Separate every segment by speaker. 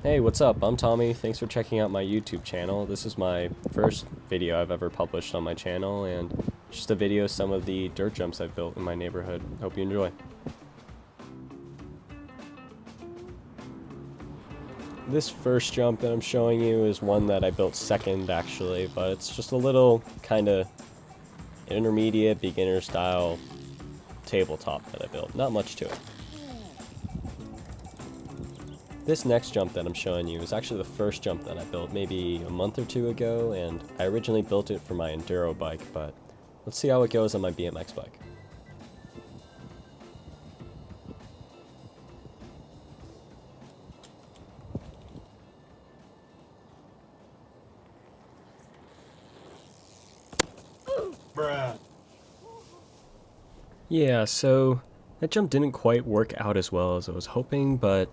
Speaker 1: Hey, what's up? I'm Tommy. Thanks for checking out my YouTube channel. This is my first video I've ever published on my channel, and just a video of some of the dirt jumps I've built in my neighborhood. Hope you enjoy. This first jump that I'm showing you is one that I built second, actually, but it's just a little kind of intermediate beginner style tabletop that I built. Not much to it. This next jump that I'm showing you is actually the first jump that I built maybe a month or two ago, and I originally built it for my enduro bike, but let's see how it goes on my BMX bike.
Speaker 2: Bruh.
Speaker 1: Yeah, so that jump didn't quite work out as well as I was hoping, but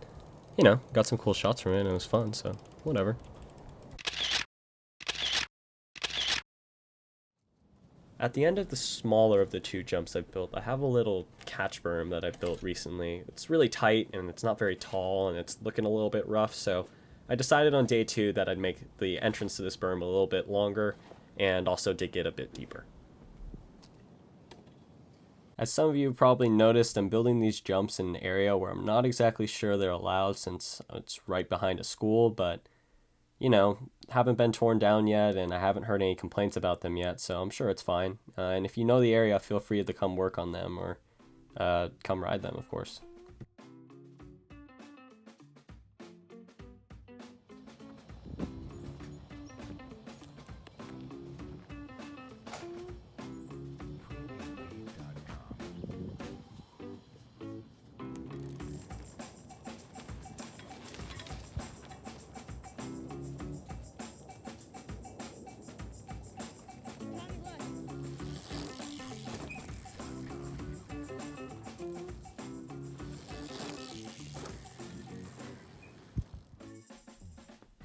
Speaker 1: you know, got some cool shots from it and it was fun, so whatever. At the end of the smaller of the two jumps I've built, I have a little catch berm that I've built recently. It's really tight and it's not very tall and it's looking a little bit rough, so I decided on day 2 that I'd make the entrance to this berm a little bit longer and also dig it a bit deeper. As some of you have probably noticed, I'm building these jumps in an area where I'm not exactly sure they're allowed since it's right behind a school, but you know, haven't been torn down yet and I haven't heard any complaints about them yet, so I'm sure it's fine. And if you know the area, feel free to come work on them or come ride them, of course.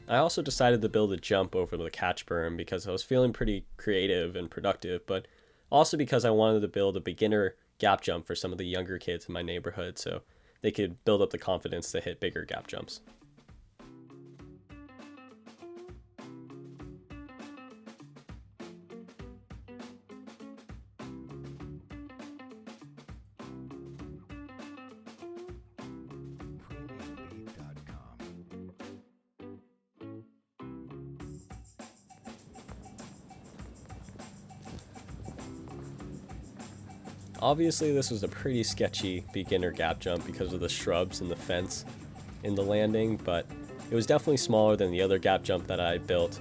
Speaker 1: I also decided to build a jump over the catch berm because I was feeling pretty creative and productive, but also because I wanted to build a beginner gap jump for some of the younger kids in my neighborhood so they could build up the confidence to hit bigger gap jumps. Obviously, this was a pretty sketchy beginner gap jump because of the shrubs and the fence in the landing, but it was definitely smaller than the other gap jump that I built,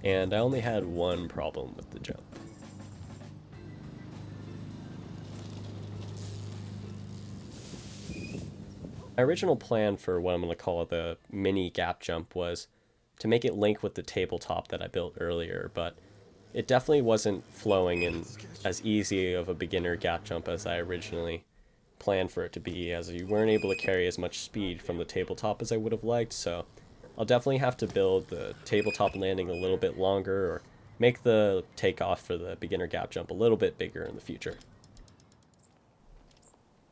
Speaker 1: and I only had one problem with the jump. My original plan for what I'm going to call the mini gap jump was to make it link with the tabletop that I built earlier, but it definitely wasn't flowing in as easy of a beginner gap jump as I originally planned for it to be, as you weren't able to carry as much speed from the tabletop as I would have liked, so I'll definitely have to build the tabletop landing a little bit longer or make the takeoff for the beginner gap jump a little bit bigger in the future.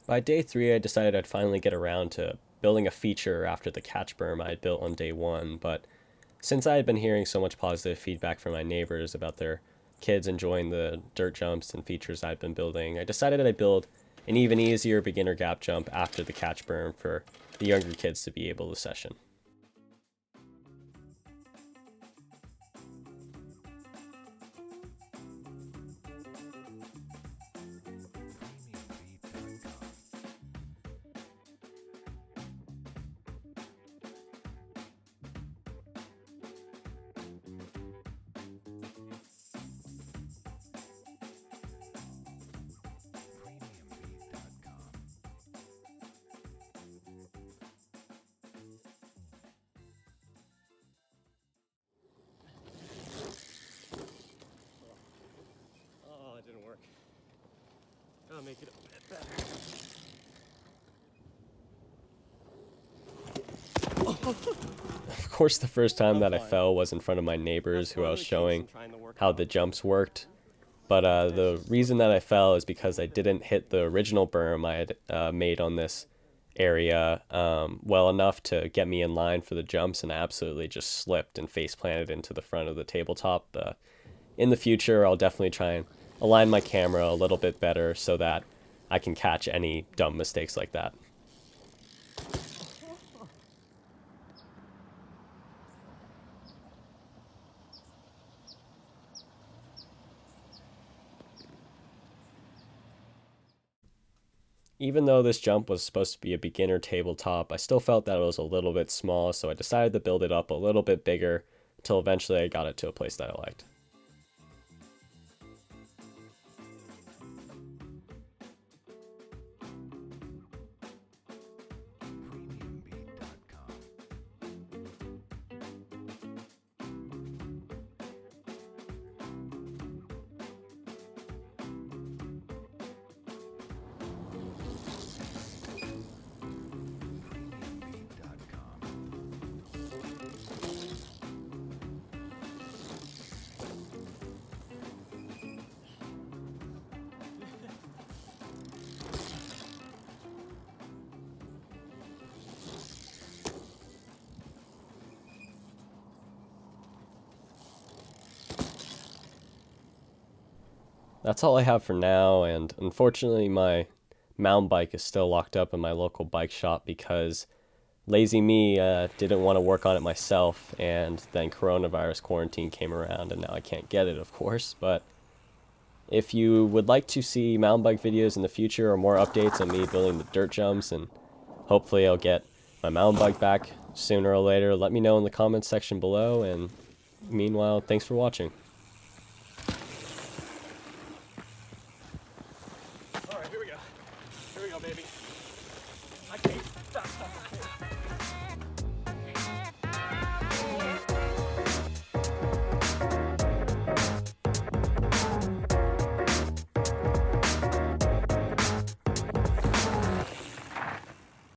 Speaker 1: By day 3, I decided I'd finally get around to building a feature after the catch berm I had built on day 1, but since I had been hearing so much positive feedback from my neighbors about their kids enjoying the dirt jumps and features I'd been building, I decided I'd build an even easier beginner gap jump after the catch berm for the younger kids to be able to session. Oh, it didn't work. Gotta make it a bit better. Of course, the first time that I fell was in front of my neighbors who I was showing how the jumps worked. But the reason that I fell is because I didn't hit the original berm I had made on this area well enough to get me in line for the jumps, and I absolutely just slipped and face planted into the front of the tabletop. In the future, I'll definitely try and align my camera a little bit better so that I can catch any dumb mistakes like that. Even though this jump was supposed to be a beginner tabletop, I still felt that it was a little bit small, so I decided to build it up a little bit bigger until eventually I got it to a place that I liked. That's all I have for now, and unfortunately my mountain bike is still locked up in my local bike shop because lazy me didn't want to work on it myself, and then coronavirus quarantine came around and now I can't get it, of course. But if you would like to see mountain bike videos in the future or more updates on me building the dirt jumps, and hopefully I'll get my mountain bike back sooner or later, let me know in the comments section below, and meanwhile, thanks for watching.